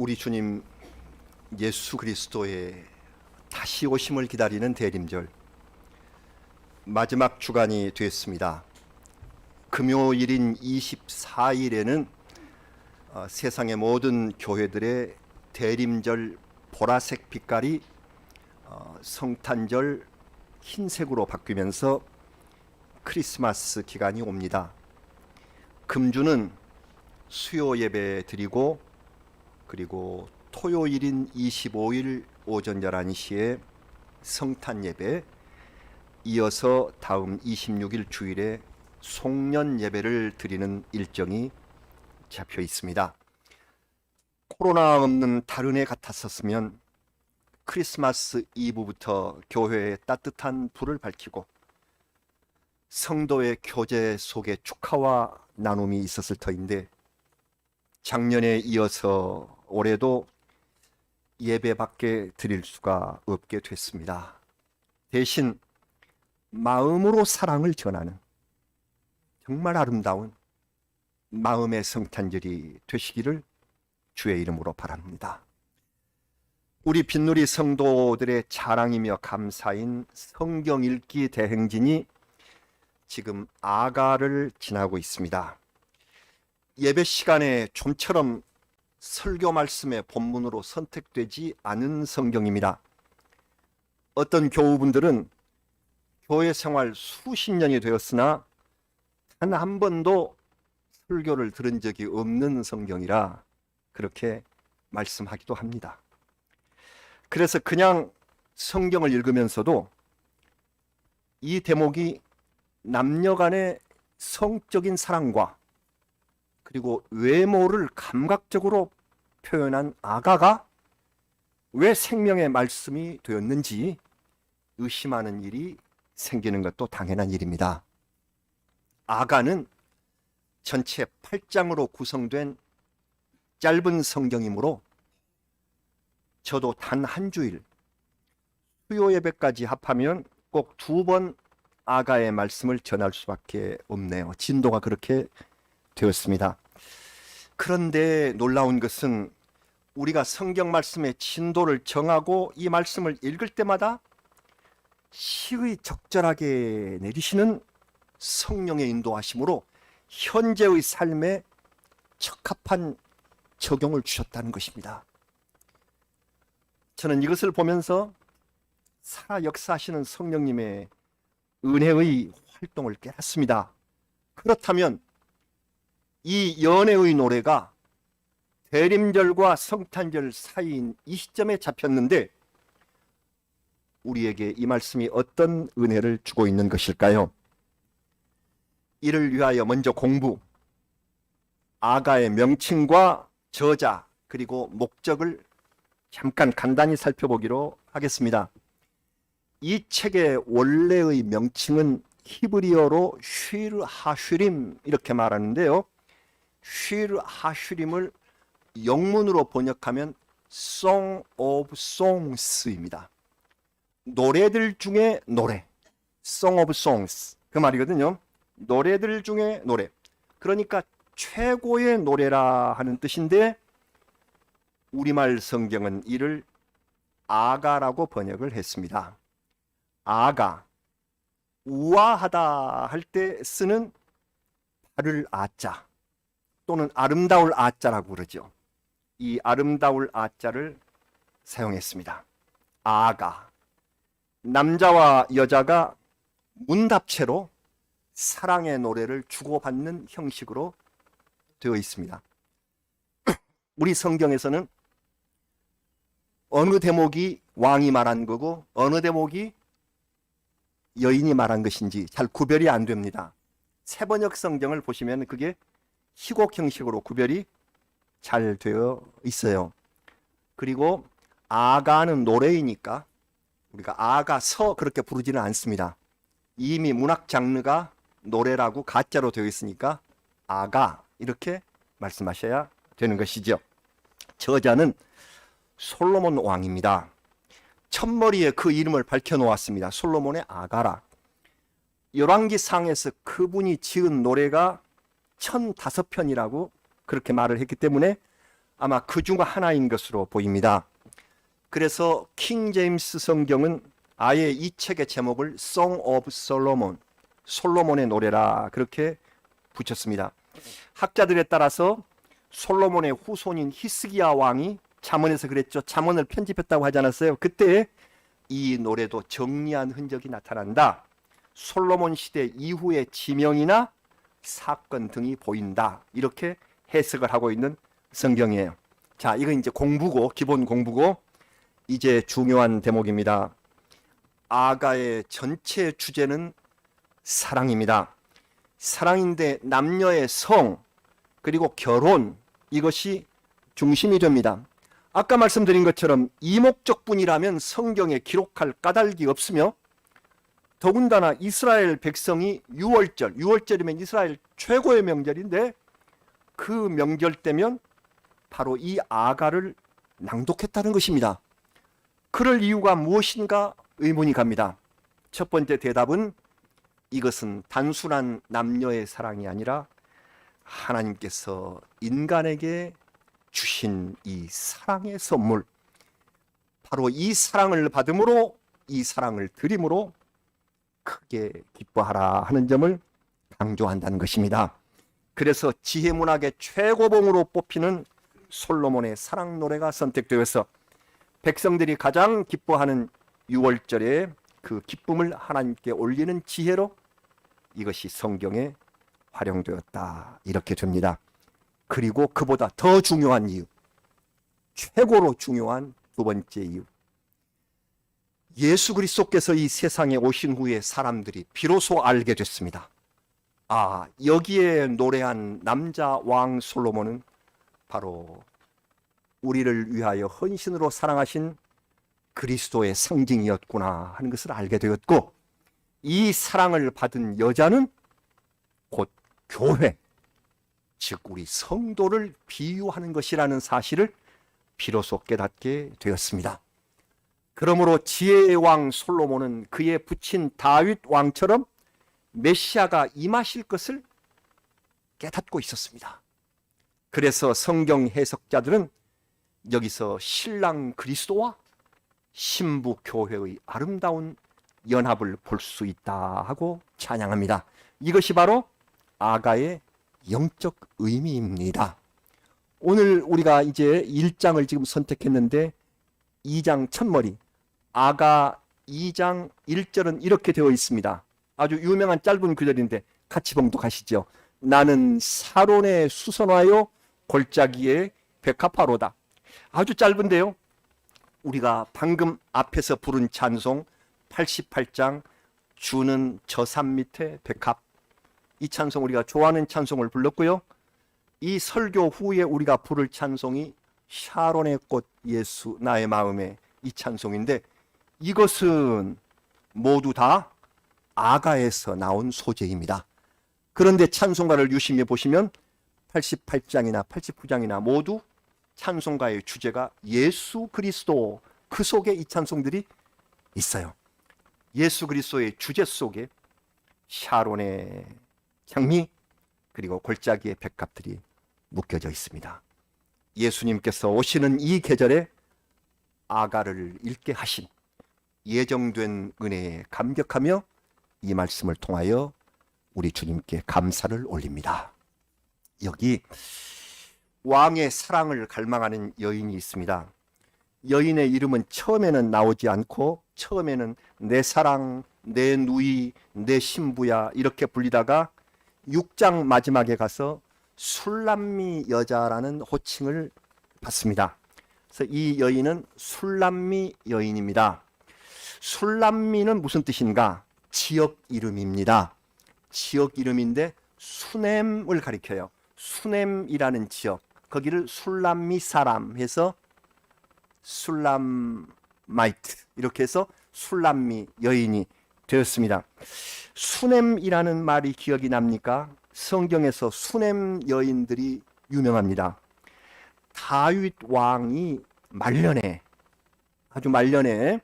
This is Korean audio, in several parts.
우리 주님 예수 그리스도의 다시 오심을 기다리는 대림절 마지막 주간이 됐습니다. 금요일인 24일에는 세상의 모든 교회들의 대림절 보라색 빛깔이 성탄절 흰색으로 바뀌면서 크리스마스 기간이 옵니다. 금주는 수요 예배 드리고 그리고 토요일인 25일 오전 11시에 성탄 예배, 이어서 다음 26일 주일에 송년 예배를 드리는 일정이 잡혀 있습니다. 코로나 없는 다른 해 같았었으면 크리스마스 이브부터 교회에 따뜻한 불을 밝히고 성도의 교제 속에 축하와 나눔이 있었을 터인데, 작년에 이어서 올해도 예배밖에 드릴 수가 없게 됐습니다. 대신 마음으로 사랑을 전하는 정말 아름다운 마음의 성탄절이 되시기를 주의 이름으로 바랍니다. 우리 빈누리 성도들의 자랑이며 감사인 성경 읽기 대행진이 지금 아가를 지나고 있습니다. 예배 시간에 좀처럼 설교 말씀의 본문으로 선택되지 않은 성경입니다. 어떤 교우분들은 교회 생활 수십 년이 되었으나 단 한 번도 설교를 들은 적이 없는 성경이라 그렇게 말씀하기도 합니다. 그래서 그냥 성경을 읽으면서도 이 대목이 남녀 간의 성적인 사랑과 그리고 외모를 감각적으로 표현한 아가가 왜 생명의 말씀이 되었는지 의심하는 일이 생기는 것도 당연한 일입니다. 아가는 전체 8장으로 구성된 짧은 성경이므로 저도 단 한 주일 수요 예배까지 합하면 꼭 2번 아가의 말씀을 전할 수밖에 없네요. 진도가 그렇게 되었습니다. 그런데 놀라운 것은 우리가 성경 말씀의 진도를 정하고 이 말씀을 읽을 때마다 시의 적절하게 내리시는 성령의 인도하심으로 현재의 삶에 적합한 적용을 주셨다는 것입니다. 저는 이것을 보면서 살아 역사하시는 성령님의 은혜의 활동을 깨닫습니다. 그렇다면 이 연애의 노래가 대림절과 성탄절 사이인 이 시점에 잡혔는데 우리에게 이 말씀이 어떤 은혜를 주고 있는 것일까요? 이를 위하여 먼저 공부, 아가의 명칭과 저자 그리고 목적을 잠깐 간단히 살펴보기로 하겠습니다. 이 책의 원래의 명칭은 히브리어로 쉴 하슈림 이렇게 말하는데요, 쉴 하슈림을 영문으로 번역하면 Song of Songs입니다. 노래들 중에 노래, Song of Songs 그 말이거든요. 노래들 중에 노래, 그러니까 최고의 노래라 하는 뜻인데 우리말 성경은 이를 아가라고 번역을 했습니다. 아가, 우아하다 할 때 쓰는 바를 아자 또는 아름다울 아자라고 그러죠. 이 아름다울 아자를 사용했습니다. 아가, 남자와 여자가 문답체로 사랑의 노래를 주고받는 형식으로 되어 있습니다. 우리 성경에서는 어느 대목이 왕이 말한 거고 어느 대목이 여인이 말한 것인지 잘 구별이 안 됩니다. 세번역 성경을 보시면 그게 희곡 형식으로 구별이 잘 되어 있어요. 그리고 아가는 노래이니까 우리가 아가서 그렇게 부르지는 않습니다. 이미 문학 장르가 노래라고 가짜로 되어 있으니까 아가 이렇게 말씀하셔야 되는 것이죠. 저자는 솔로몬 왕입니다. 첫머리에 그 이름을 밝혀놓았습니다. 솔로몬의 아가라. 열왕기상에서 그분이 지은 노래가 1005편이라고 그렇게 말을 했기 때문에 아마 그 중 하나인 것으로 보입니다. 그래서 킹 제임스 성경은 아예 이 책의 제목을 Song of Solomon, 솔로몬의 노래라 그렇게 붙였습니다. 학자들에 따라서 솔로몬의 후손인 히스기야 왕이 잠언에서 그랬죠. 잠언을 편집했다고 하지 않았어요? 그때 이 노래도 정리한 흔적이 나타난다. 솔로몬 시대 이후의 지명이나 사건 등이 보인다. 이렇게 해석을 하고 있는 성경이에요. 자, 이건 이제 공부고, 기본 공부고, 이제 중요한 대목입니다. 아가의 전체 주제는 사랑입니다. 사랑인데 남녀의 성, 그리고 결혼, 이것이 중심이 됩니다. 아까 말씀드린 것처럼 이 목적뿐이라면 성경에 기록할 까닭이 없으며, 더군다나 이스라엘 백성이 유월절이면 이스라엘 최고의 명절인데 그 명절 때면 바로 이 아가를 낭독했다는 것입니다. 그럴 이유가 무엇인가 의문이 갑니다. 첫 번째 대답은 이것은 단순한 남녀의 사랑이 아니라 하나님께서 인간에게 주신 이 사랑의 선물, 바로 이 사랑을 받음으로, 이 사랑을 드림으로 크게 기뻐하라 하는 점을 강조한다는 것입니다. 그래서 지혜문학의 최고봉으로 뽑히는 솔로몬의 사랑 노래가 선택되어서 백성들이 가장 기뻐하는 유월절에 그 기쁨을 하나님께 올리는 지혜로 이것이 성경에 활용되었다, 이렇게 됩니다. 그리고 그보다 더 중요한 이유, 최고로 중요한 두 번째 이유, 예수 그리스도께서 이 세상에 오신 후에 사람들이 비로소 알게 됐습니다. 아, 여기에 노래한 남자 왕 솔로몬은 바로 우리를 위하여 헌신으로 사랑하신 그리스도의 상징이었구나 하는 것을 알게 되었고, 이 사랑을 받은 여자는 곧 교회, 즉 우리 성도를 비유하는 것이라는 사실을 비로소 깨닫게 되었습니다. 그러므로 지혜의 왕 솔로몬은 그의 부친 다윗 왕처럼 메시아가 임하실 것을 깨닫고 있었습니다. 그래서 성경 해석자들은 여기서 신랑 그리스도와 신부 교회의 아름다운 연합을 볼 수 있다 하고 찬양합니다. 이것이 바로 아가의 영적 의미입니다. 오늘 우리가 이제 1장을 지금 선택했는데 2장 첫머리, 아가 2장 1절은 이렇게 되어 있습니다. 아주 유명한 짧은 구절인데 같이 봉독하시죠. 나는 사론에 수선하여 골짜기에 백합화로다. 아주 짧은데요. 우리가 방금 앞에서 부른 찬송 88장 주는 저 산 밑에 백합, 이 찬송 우리가 좋아하는 찬송을 불렀고요. 이 설교 후에 우리가 부를 찬송이 샤론의 꽃 예수 나의 마음에, 이 찬송인데 이것은 모두 다 아가에서 나온 소재입니다. 그런데 찬송가를 유심히 보시면 88장이나 89장이나 모두 찬송가의 주제가 예수 그리스도, 그 속에 이 찬송들이 있어요. 예수 그리스도의 주제 속에 샤론의 장미 그리고 골짜기의 백합들이 묶여져 있습니다. 예수님께서 오시는 이 계절에 아가를 읽게 하신 예정된 은혜에 감격하며 이 말씀을 통하여 우리 주님께 감사를 올립니다. 여기 왕의 사랑을 갈망하는 여인이 있습니다. 여인의 이름은 처음에는 나오지 않고 처음에는 내 사랑, 내 누이, 내 신부야 이렇게 불리다가 6장 마지막에 가서 술람미 여자라는 호칭을 받습니다. 그래서 이 여인은 술람미 여인입니다. 술람미는 무슨 뜻인가? 지역 이름입니다. 지역 이름인데 수넴을 가리켜요. 수넴이라는 지역, 거기를 술람미 사람 해서 술람마이트, 이렇게 해서 술람미 여인이 되었습니다. 수넴이라는 말이 기억이 납니까? 성경에서 수넴 여인들이 유명합니다. 다윗 왕이 말년에, 아주 말년에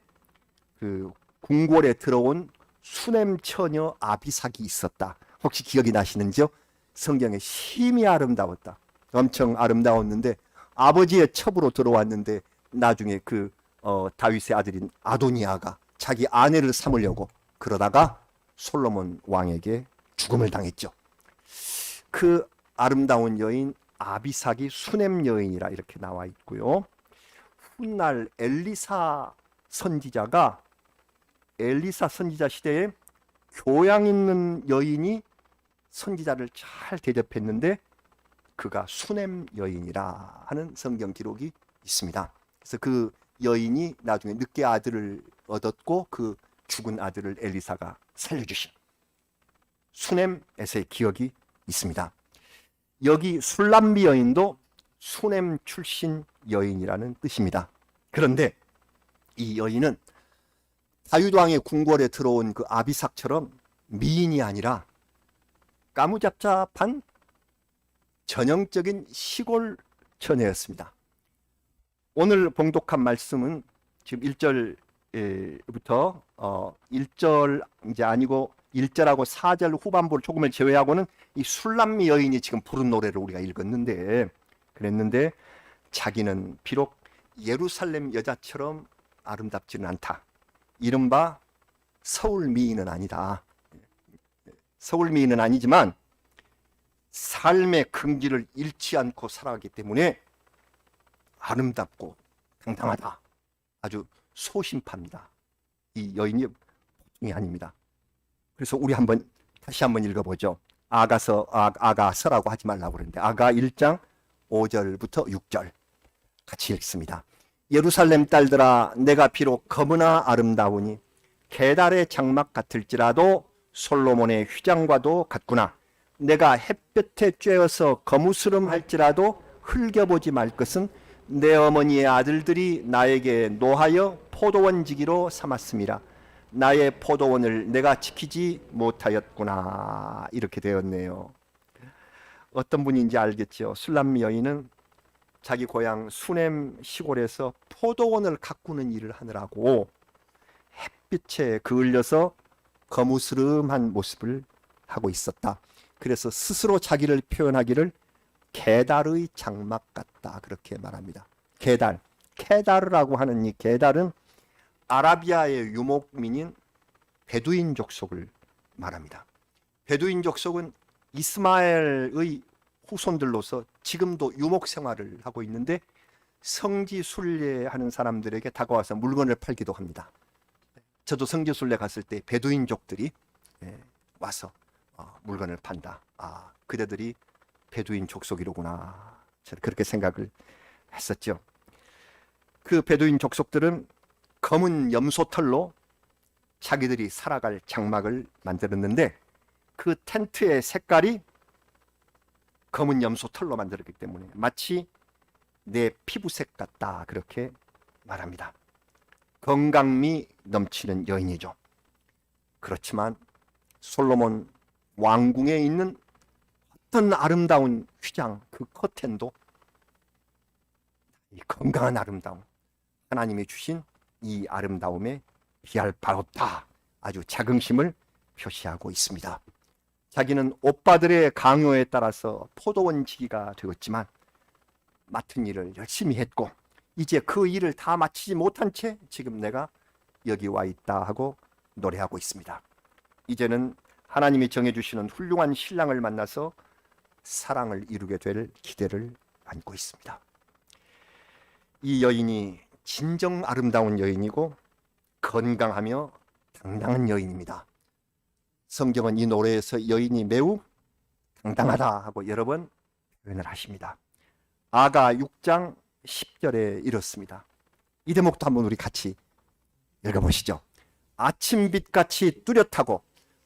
그 궁궐에 들어온 수넴 처녀 아비삭이 있었다. 혹시 기억이 나시는지요? 성경에 심히 아름다웠다. 엄청 아름다웠는데 아버지의 첩으로 들어왔는데 나중에 그 다윗의 아들인 아도니아가 자기 아내를 삼으려고 그러다가 솔로몬 왕에게 죽음을 당했죠. 그 아름다운 여인 아비삭이 수넴 여인이라 이렇게 나와 있고요. 훗날 엘리사 선지자 시대에 교양 있는 여인이 선지자를 잘 대접했는데 그가 수넴 여인이라 하는 성경 기록이 있습니다. 그래서 그 여인이 나중에 늦게 아들을 얻었고 그 죽은 아들을 엘리사가 살려주신 수넴에서의 기억이 있습니다. 여기 술람미 여인도 수넴 출신 여인이라는 뜻입니다. 그런데 이 여인은 다윗 왕의 궁궐에 들어온 그 아비삭처럼 미인이 아니라 까무잡잡한 전형적인 시골 처녀였습니다. 오늘 봉독한 말씀은 지금 1절부터 1절 이제 아니고 1절하고 4절 후반부를 조금을 제외하고는 이 술람미 여인이 지금 부른 노래를 우리가 읽었는데 그랬는데 자기는 비록 예루살렘 여자처럼 아름답지는 않다. 이른바 서울 미인은 아니다. 서울 미인은 아니지만 삶의 긍지를 잃지 않고 살아가기 때문에 아름답고 당당하다. 아주 소심파입니다. 이 여인이 보통이 아닙니다. 그래서 우리 다시 한번 읽어보죠. 아가서라고 하지 말라고 그러는데 아가 1장 5절부터 6절 같이 읽습니다. 예루살렘 딸들아 내가 비록 검으나 아름다우니 게달의 장막 같을지라도 솔로몬의 휘장과도 같구나. 내가 햇볕에 쬐어서 거무스름할지라도 흘겨보지 말 것은 내 어머니의 아들들이 나에게 노하여 포도원지기로 삼았음이라. 나의 포도원을 내가 지키지 못하였구나. 이렇게 되었네요. 어떤 분인지 알겠죠? 술람미 여인은 자기 고향 수넴 시골에서 포도원을 가꾸는 일을 하느라고 햇빛에 그을려서 거무스름한 모습을 하고 있었다. 그래서 스스로 자기를 표현하기를 게달의 장막 같다 그렇게 말합니다. 케다르라고 하는 이 게달은 아라비아의 유목민인 베두인 족속을 말합니다. 베두인 족속은 이스마엘의 후손들로서 지금도 유목 생활을 하고 있는데 성지 순례하는 사람들에게 다가와서 물건을 팔기도 합니다. 저도 성지 순례 갔을 때 베두인족들이 와서 물건을 판다. 그대들이 베두인 족속이로구나. 저는 그렇게 생각을 했었죠. 그 베두인 족속들은 검은 염소털로 자기들이 살아갈 장막을 만들었는데 그 텐트의 색깔이 검은 염소털로 만들었기 때문에 마치 내 피부색 같다 그렇게 말합니다. 건강미 넘치는 여인이죠. 그렇지만 솔로몬 왕궁에 있는 어떤 아름다운 휘장 그 커튼도 이 건강한 아름다움 하나님이 주신 이 아름다움에 비할 바 없다. 아주 자긍심을 표시하고 있습니다. 자기는 오빠들의 강요에 따라서 포도원 지기가 되었지만 맡은 일을 열심히 했고 이제 그 일을 다 마치지 못한 채 지금 내가 여기 와 있다 하고 노래하고 있습니다. 이제는 하나님이 정해주시는 훌륭한 신랑을 만나서 사랑을 이루게 될 기대를 안고 있습니다. 이 여인이 진정 아름다운 여인이고 건강하며 당당한 여인입니다. 성경은 이 노래에서 여인이 매우 당당하다 하고 여러 번 표현을 하십니다. 아가 6장 10절에 이렇습니다. 이 대목도 한번 우리 같이 읽어보시죠. 아침빛같이 뚜렷하고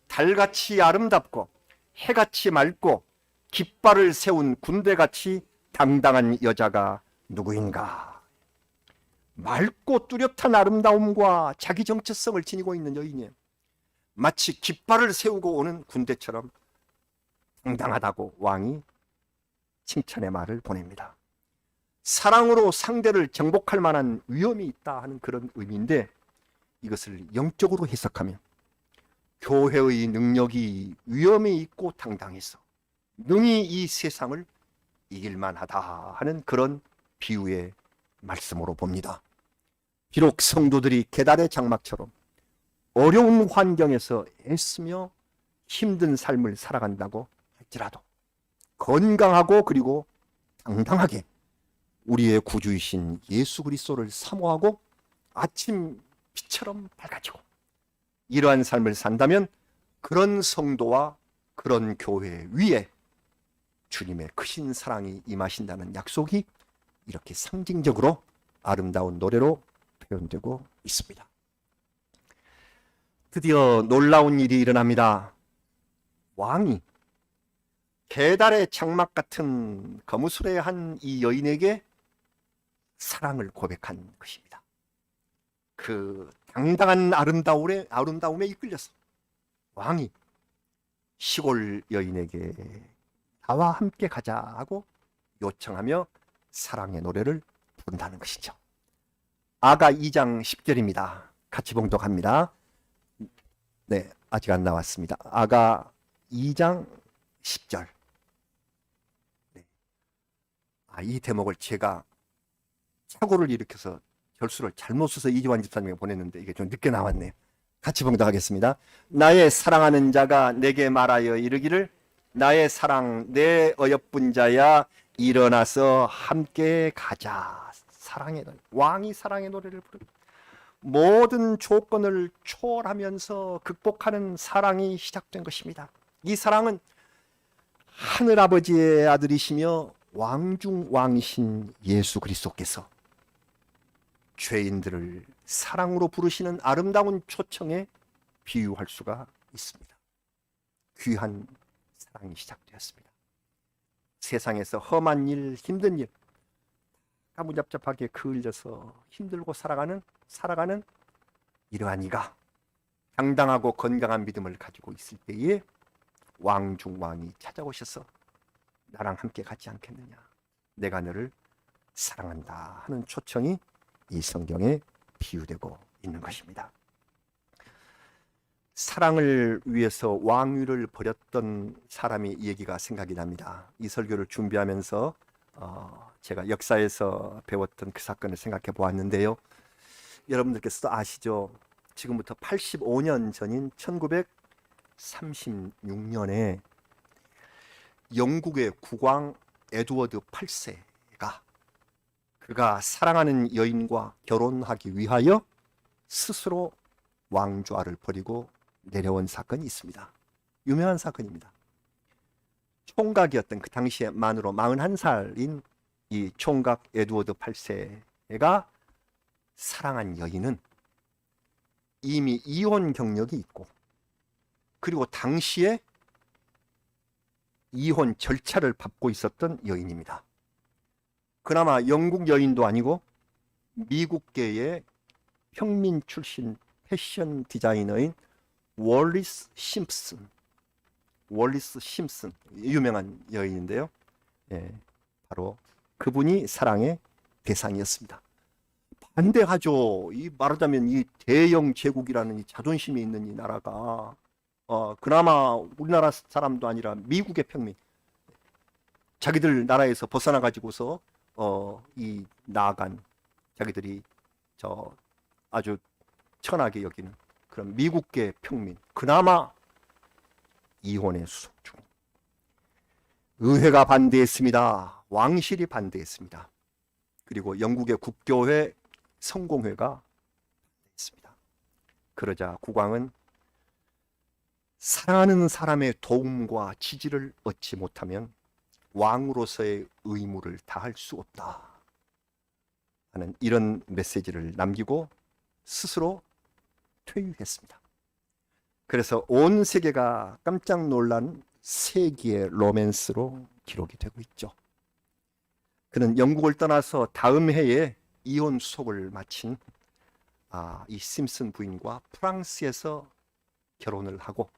달같이 아름답고 해같이 맑고 깃발을 세운 군대같이 당당한 여자가 누구인가. 맑고 뚜렷한 아름다움과 자기 정체성을 지니고 있는 여인이에요. 마치 깃발을 세우고 오는 군대처럼 당당하다고 왕이 칭찬의 말을 보냅니다. 사랑으로 상대를 정복할 만한 위험이 있다 하는 그런 의미인데 이것을 영적으로 해석하면 교회의 능력이 위험이 있고 당당해서 능히 이 세상을 이길 만하다 하는 그런 비유의 말씀으로 봅니다. 비록 성도들이 계달의 장막처럼 어려운 환경에서 애쓰며 힘든 삶을 살아간다고 할지라도 건강하고 그리고 당당하게 우리의 구주이신 예수 그리스도를 사모하고 아침 빛처럼 밝아지고 이러한 삶을 산다면 그런 성도와 그런 교회 위에 주님의 크신 사랑이 임하신다는 약속이 이렇게 상징적으로 아름다운 노래로 표현되고 있습니다. 드디어 놀라운 일이 일어납니다. 왕이 계달의 장막 같은 거무스레한 이 여인에게 사랑을 고백한 것입니다. 그 당당한 아름다움에 이끌려서 왕이 시골 여인에게 나와 함께 가자 하고 요청하며 사랑의 노래를 부른다는 것이죠. 아가 2장 10절입니다. 같이 봉독합니다. 네, 아직 안 나왔습니다. 아가 2장 10절. 네. 이 대목을 제가 착오를 일으켜서 결수를 잘못 써서 이지환 집사님에게 보냈는데 이게 좀 늦게 나왔네요. 같이 봉독하겠습니다. 나의 사랑하는 자가 내게 말하여 이르기를 나의 사랑 내 어여쁜 자야 일어나서 함께 가자. 사랑의 노래. 왕이 사랑의 노래를 부릅니다. 모든 조건을 초월하면서 극복하는 사랑이 시작된 것입니다. 이 사랑은 하늘아버지의 아들이시며 왕중왕이신 예수 그리스도께서 죄인들을 사랑으로 부르시는 아름다운 초청에 비유할 수가 있습니다. 귀한 사랑이 시작되었습니다. 세상에서 험한 일, 힘든 일, 까무잡잡하게 그을려서 힘들고 살아가는 이러한 이가 당당하고 건강한 믿음을 가지고 있을 때에 왕중왕이 찾아오셔서 나랑 함께 가지 않겠느냐, 내가 너를 사랑한다 하는 초청이 이 성경에 비유되고 있는 것입니다. 사랑을 위해서 왕위를 버렸던 사람이 얘기가 생각이 납니다. 이 설교를 준비하면서 제가 역사에서 배웠던 그 사건을 생각해 보았는데요. 여러분들께서도 아시죠? 지금부터 85년 전인 1936년에 영국의 국왕 에드워드 8세가 그가 사랑하는 여인과 결혼하기 위하여 스스로 왕좌를 버리고 내려온 사건이 있습니다. 유명한 사건입니다. 총각이었던 그 당시에 만으로 41살인 이 총각 에드워드 8세가 사랑한 여인은 이미 이혼 경력이 있고 그리고 당시에 이혼 절차를 밟고 있었던 여인입니다. 그나마 영국 여인도 아니고 미국계의 평민 출신 패션 디자이너인 월리스 심슨 유명한 여인인데요. 바로 그분이 사랑의 대상이었습니다. 반대하죠. 말하자면 이 대영 제국이라는 이 자존심이 있는 이 나라가 그나마 우리나라 사람도 아니라 미국의 평민, 자기들 나라에서 벗어나 가지고서 이 나아간 자기들이 아주 천하게 여기는 그런 미국계 평민, 그나마 이혼의 수속 중. 의회가 반대했습니다. 왕실이 반대했습니다. 그리고 영국의 국교회 성공회가 반대했습니다. 그러자 국왕은 사랑하는 사람의 도움과 지지를 얻지 못하면 왕으로서의 의무를 다할 수 없다 하는 이런 메시지를 남기고 스스로 퇴위했습니다. 그래서 온 세계가 깜짝 놀란 세기의 로맨스로 기록이 되고 있죠. 그는 영국을 떠나서 다음 해에 이혼 수속을 마친 이 심슨 부인과 프랑스에서 결혼을 하고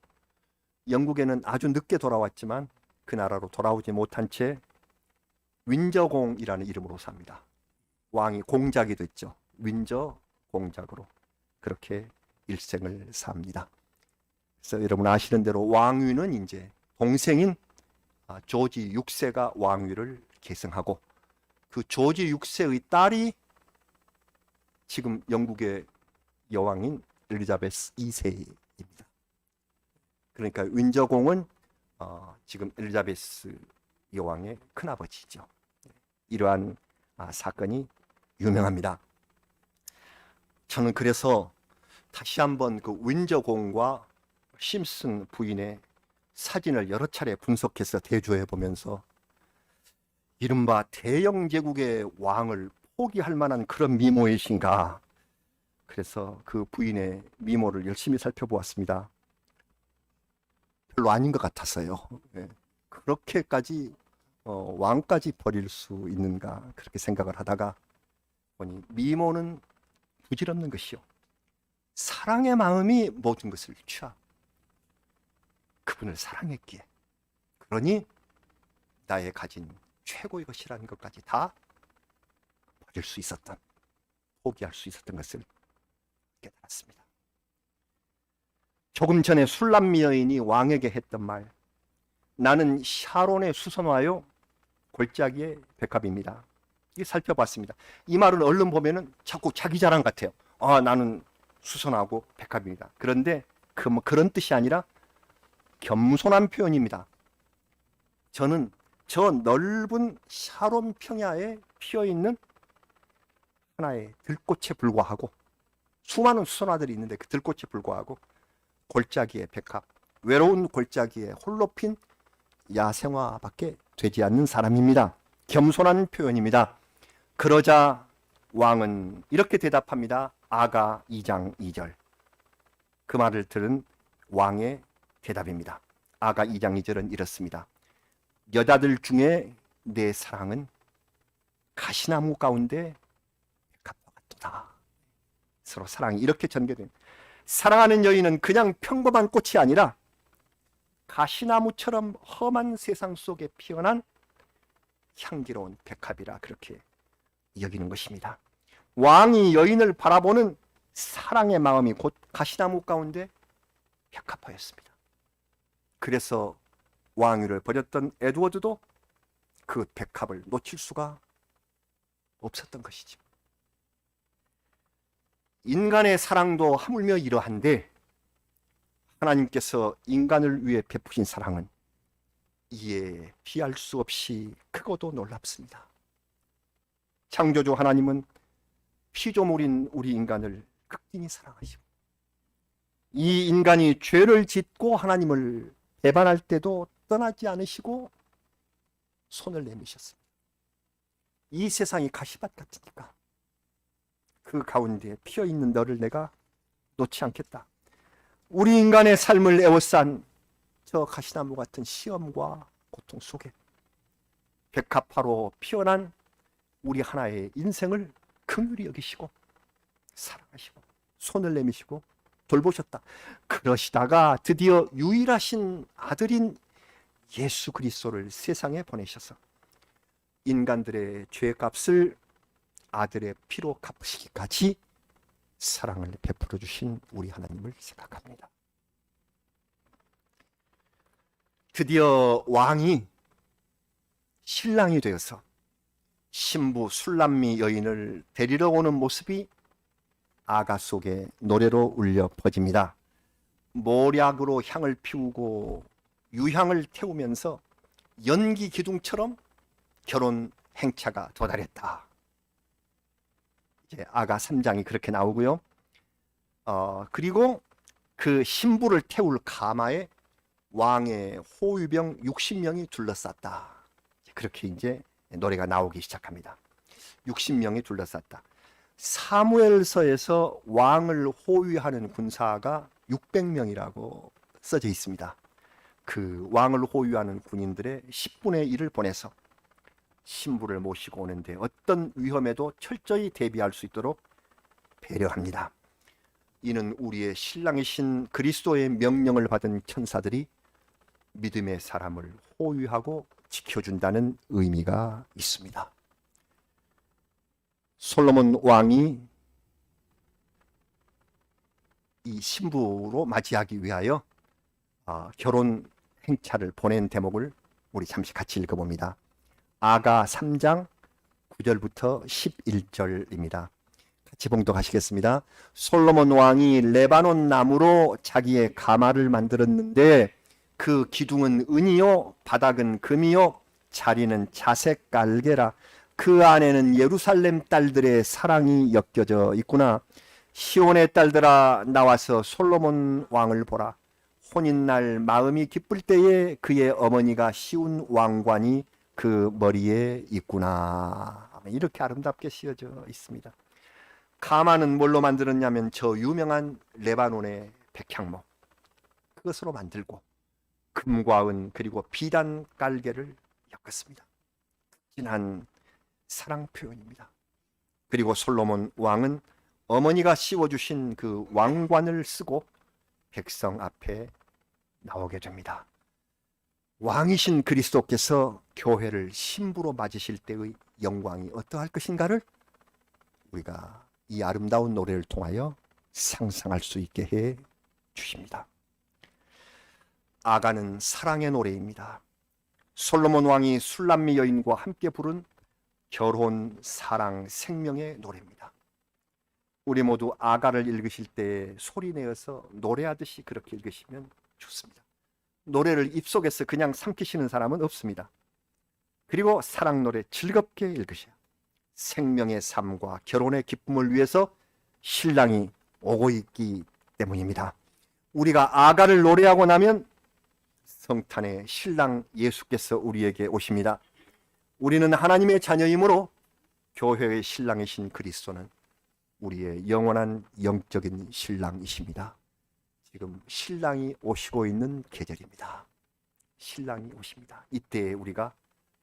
영국에는 아주 늦게 돌아왔지만 그 나라로 돌아오지 못한 채 윈저공이라는 이름으로 삽니다. 왕이 공작이 됐죠. 윈저 공작으로 그렇게 일생을 삽니다. 그래서 여러분 아시는 대로 왕위는 이제 동생인 조지 6세가 왕위를 계승하고 그 조지 6세의 딸이 지금 영국의 여왕인 엘리자베스 2세입니다. 그러니까 윈저공은 지금 엘리자베스 여왕의 큰아버지죠. 이러한 사건이 유명합니다. 저는 그래서 다시 한번 그 윈저공과 심슨 부인의 사진을 여러 차례 분석해서 대조해 보면서 이른바 대영 제국의 왕을 포기할 만한 그런 미모이신가. 그래서 그 부인의 미모를 열심히 살펴보았습니다. 별로 아닌 것 같았어요. 그렇게까지 왕까지 버릴 수 있는가 그렇게 생각을 하다가 보니 미모는 부질없는 것이요, 사랑의 마음이 모든 것을 취하. 그분을 사랑했기에, 그러니 나의 가진 최고의 것이라는 것까지 다 버릴 수 있었던, 포기할 수 있었던 것을 깨달았습니다. 조금 전에 술람미 여인이 왕에게 했던 말, 나는 샤론의 수선화요 골짜기의 백합입니다. 이게 살펴봤습니다. 이 말은 얼른 보면은 자꾸 자기 자랑 같아요. 나는 수선하고 백합입니다. 그런데 그런 뜻이 아니라 겸손한 표현입니다. 저는 저 넓은 샤론 평야에 피어있는 하나의 들꽃에 불과하고, 수많은 수선화들이 있는데 그 들꽃에 불과하고 골짜기의 백합, 외로운 골짜기에 홀로 핀 야생화밖에 되지 않는 사람입니다. 겸손한 표현입니다. 그러자 왕은 이렇게 대답합니다. 아가 2장 2절. 그 말을 들은 왕의 대답입니다. 아가 2장 2절은 이렇습니다. 여자들 중에 내 사랑은 가시나무 가운데 백합과 같도다. 서로 사랑이 이렇게 전개됩니다. 사랑하는 여인은 그냥 평범한 꽃이 아니라 가시나무처럼 험한 세상 속에 피어난 향기로운 백합이라 그렇게 여기는 것입니다. 왕이 여인을 바라보는 사랑의 마음이 곧 가시나무 가운데 백합화였습니다. 그래서 왕위를 버렸던 에드워드도 그 백합을 놓칠 수가 없었던 것이죠. 인간의 사랑도 하물며 이러한데 하나님께서 인간을 위해 베푸신 사랑은 이에 비할 수 없이 크고도 놀랍습니다. 창조주 하나님은 피조물인 우리 인간을 극진히 사랑하시고, 이 인간이 죄를 짓고 하나님을 배반할 때도 떠나지 않으시고 손을 내미셨습니다. 이 세상이 가시밭 같으니까 그 가운데 피어있는 너를 내가 놓지 않겠다. 우리 인간의 삶을 에워싼 저 가시나무 같은 시험과 고통 속에 백합화로 피어난 우리 하나의 인생을 긍휼히 여기시고 사랑하시고 손을 내미시고 돌보셨다. 그러시다가 드디어 유일하신 아들인 예수 그리스도를 세상에 보내셔서 인간들의 죄값을 아들의 피로 갚으시기까지 사랑을 베풀어 주신 우리 하나님을 생각합니다. 드디어 왕이 신랑이 되어서 신부 술람미 여인을 데리러 오는 모습이 아가 속에 노래로 울려 퍼집니다. 모략으로 향을 피우고 유향을 태우면서 연기 기둥처럼 결혼 행차가 도달했다. 이제 아가 3장이 그렇게 나오고요. 그리고 그 신부를 태울 가마에 왕의 호위병 60명이 둘러쌌다. 그렇게 이제 노래가 나오기 시작합니다. 60명이 둘러쌌다. 사무엘서에서 왕을 호위하는 군사가 600명이라고 써져 있습니다. 그 왕을 호위하는 군인들의 10분의 1을 보내서 신부를 모시고 오는데 어떤 위험에도 철저히 대비할 수 있도록 배려합니다. 이는 우리의 신랑이신 그리스도의 명령을 받은 천사들이 믿음의 사람을 호위하고 지켜준다는 의미가 있습니다. 솔로몬 왕이 이 신부로 맞이하기 위하여 결혼 행차를 보낸 대목을 우리 잠시 같이 읽어봅니다. 아가 3장 9절부터 11절입니다. 같이 봉독하시겠습니다. 솔로몬 왕이 레바논 나무로 자기의 가마를 만들었는데 그 기둥은 은이요 바닥은 금이요 자리는 자색 깔개라. 그 안에는 예루살렘 딸들의 사랑이 엮여져 있구나. 시온의 딸들아 나와서 솔로몬 왕을 보라. 혼인날 마음이 기쁠 때에 그의 어머니가 씌운 왕관이 그 머리에 있구나. 이렇게 아름답게 씌어져 있습니다. 가마는 뭘로 만들었냐면 저 유명한 레바논의 백향목 그것으로 만들고 금과 은 그리고 비단 깔개를 엮었습니다. 진한 사랑 표현입니다. 그리고 솔로몬 왕은 어머니가 씌워주신 그 왕관을 쓰고 백성 앞에 나오게 됩니다. 왕이신 그리스도께서 교회를 신부로 맞으실 때의 영광이 어떠할 것인가를 우리가 이 아름다운 노래를 통하여 상상할 수 있게 해 주십니다. 아가는 사랑의 노래입니다. 솔로몬 왕이 술람미 여인과 함께 부른 결혼, 사랑, 생명의 노래입니다. 우리 모두 아가를 읽으실 때 소리 내어서 노래하듯이 그렇게 읽으시면 좋습니다. 노래를 입속에서 그냥 삼키시는 사람은 없습니다. 그리고 사랑 노래 즐겁게 읽으셔야 생명의 삶과 결혼의 기쁨을 위해서 신랑이 오고 있기 때문입니다. 우리가 아가를 노래하고 나면 성탄의 신랑 예수께서 우리에게 오십니다. 우리는 하나님의 자녀이므로 교회의 신랑이신 그리스도는 우리의 영원한 영적인 신랑이십니다. 지금 신랑이 오시고 있는 계절입니다. 신랑이 오십니다. 이때 우리가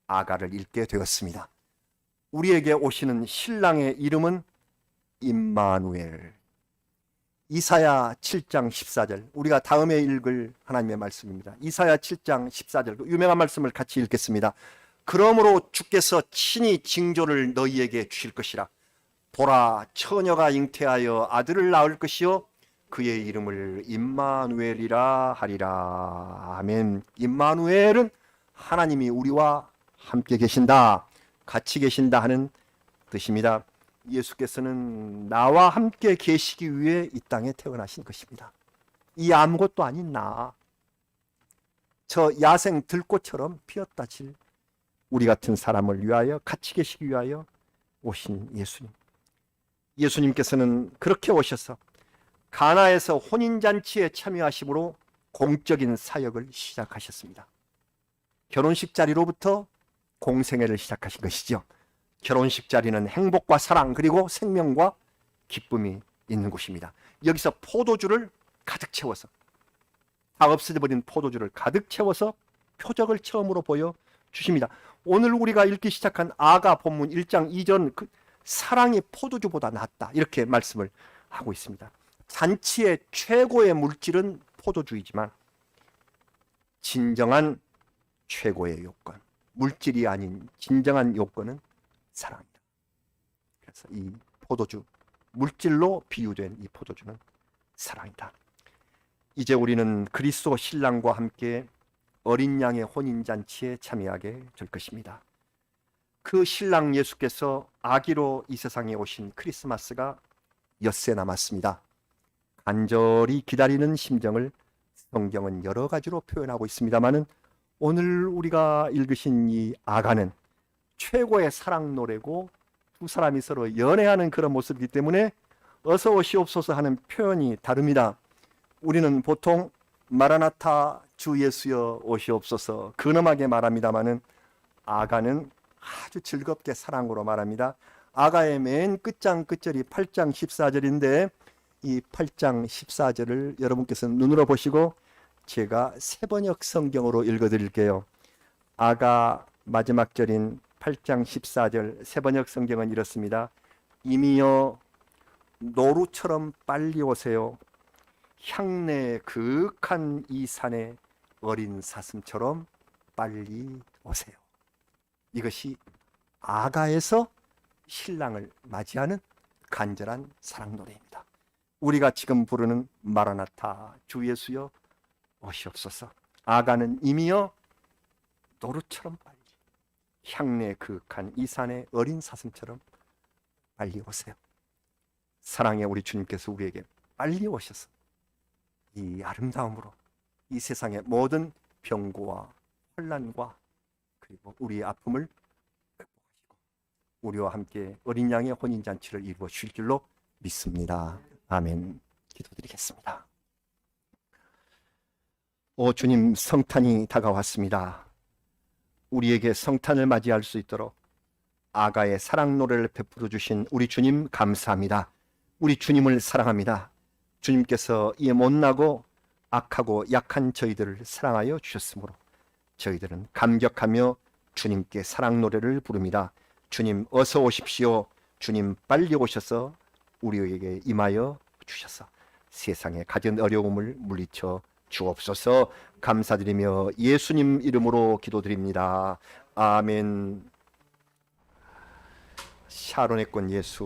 아가를 읽게 되었습니다. 우리에게 오시는 신랑의 이름은 임마누엘. 이사야 7장 14절 우리가 다음에 읽을 하나님의 말씀입니다. 이사야 7장 14절 그 유명한 말씀을 같이 읽겠습니다. 그러므로 주께서 친히 징조를 너희에게 주실 것이라. 보라 처녀가 잉태하여 아들을 낳을 것이요 그의 이름을 임마누엘이라 하리라. 아멘. 임마누엘은 하나님이 우리와 함께 계신다, 같이 계신다 하는 뜻입니다. 예수께서는 나와 함께 계시기 위해 이 땅에 태어나신 것입니다. 이 아무것도 아닌 나, 저 야생 들꽃처럼 피었다 질 우리 같은 사람을 위하여 같이 계시기 위하여 오신 예수님. 예수님께서는 그렇게 오셔서 가나에서 혼인잔치에 참여하심으로 공적인 사역을 시작하셨습니다. 결혼식 자리로부터 공생애를 시작하신 것이죠. 결혼식 자리는 행복과 사랑 그리고 생명과 기쁨이 있는 곳입니다. 여기서 포도주를 가득 채워서 다 없어져 버린 포도주를 가득 채워서 표적을 처음으로 보여주십니다. 오늘 우리가 읽기 시작한 아가 본문 1장 2절 그 사랑이 포도주보다 낫다 이렇게 말씀을 하고 있습니다. 잔치의 최고의 물질은 포도주이지만 진정한 최고의 요건, 물질이 아닌 진정한 요건은 사랑입니다. 그래서 이 포도주, 물질로 비유된 이 포도주는 사랑이다. 이제 우리는 그리스도 신랑과 함께 어린 양의 혼인잔치에 참여하게 될 것입니다. 그 신랑 예수께서 아기로 이 세상에 오신 크리스마스가 엿새 남았습니다. 간절히 기다리는 심정을 성경은 여러 가지로 표현하고 있습니다만은 오늘 우리가 읽으신 이 아가는 최고의 사랑 노래고 두 사람이 서로 연애하는 그런 모습이기 때문에 어서 오시옵소서 하는 표현이 다릅니다. 우리는 보통 마라나타 주 예수여 오시옵소서 근엄하게 말합니다마는 아가는 아주 즐겁게 사랑으로 말합니다. 아가의 맨 끝장 끝절이 8장 14절인데 이 8장 14절을 여러분께서 눈으로 보시고 제가 세번역 성경으로 읽어드릴게요. 아가 마지막 절인 8장 14절 세번역 성경은 이렇습니다. 이미여 노루처럼 빨리 오세요. 향내 그윽한 이 산에 어린 사슴처럼 빨리 오세요. 이것이 아가에서 신랑을 맞이하는 간절한 사랑 노래입니다. 우리가 지금 부르는 마라나타 주 예수여 오시옵소서. 아가는 이미여 노루처럼 빨리 향내 그윽한 이 산의 어린 사슴처럼 빨리 오세요. 사랑의 우리 주님께서 우리에게 빨리 오셔서 이 아름다움으로 이 세상의 모든 병고와 혼란과 그리고 우리의 아픔을 극복하시고 우리와 함께 어린 양의 혼인잔치를 이루어 주실 줄로 믿습니다. 아멘. 기도드리겠습니다. 오 주님, 성탄이 다가왔습니다. 우리에게 성탄을 맞이할 수 있도록 아가의 사랑 노래를 베풀어 주신 우리 주님 감사합니다. 우리 주님을 사랑합니다. 주님께서 이 못나고 악하고 약한 저희들을 사랑하여 주셨으므로 저희들은 감격하며 주님께 사랑 노래를 부릅니다. 주님 어서 오십시오. 주님 빨리 오셔서 우리에게 임하여 주셔서 세상의 가진 어려움을 물리쳐 주옵소서. 감사드리며 예수님 이름으로 기도드립니다. 아멘. 샤론의 꽃 예수.